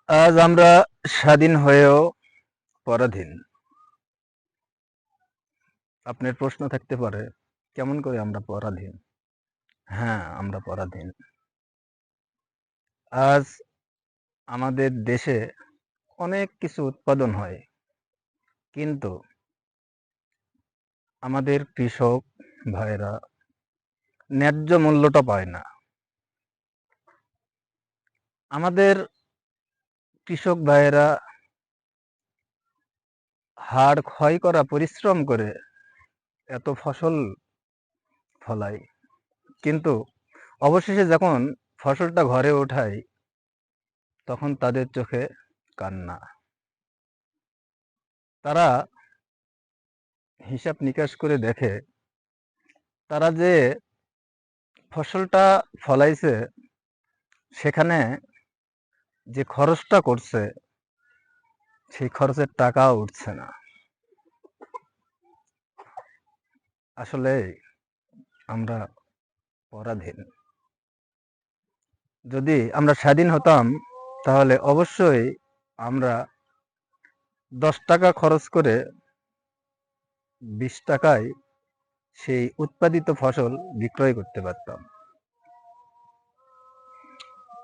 আজ আমরা স্বাধীন হয়েও পরাধীন। আপনার প্রশ্ন থাকতে পারে, কেমন করে আমরা পরাধীন? হ্যাঁ, আমরা পরাধীন। আজ আমাদের দেশে অনেক কিছু উৎপাদন হয়, কিন্তু আমাদের কৃষক ভাইরা ন্যায্য মূল্যটা পায় না। আমাদের কৃষক ভাইয়েরা হাড় ক্ষয় করা পরিশ্রম করে এত ফসল ফলায়, কিন্তু অবশেষে যখন ফসলটা ঘরে ওঠায় তখন তাদের চোখে কান্না। তারা হিসাব নিকাশ করে দেখে, তারা যে ফসলটা ফলাইছে সেখানে যে খরচটা করছে সেই খরচের টাকাও উঠছে না। আসলে আমরা পরাধীন। যদি আমরা স্বাধীন হতাম তাহলে অবশ্যই আমরা 10 টাকা খরচ করে 20 টাকায় সেই উৎপাদিত ফসল বিক্রয় করতে পারতাম।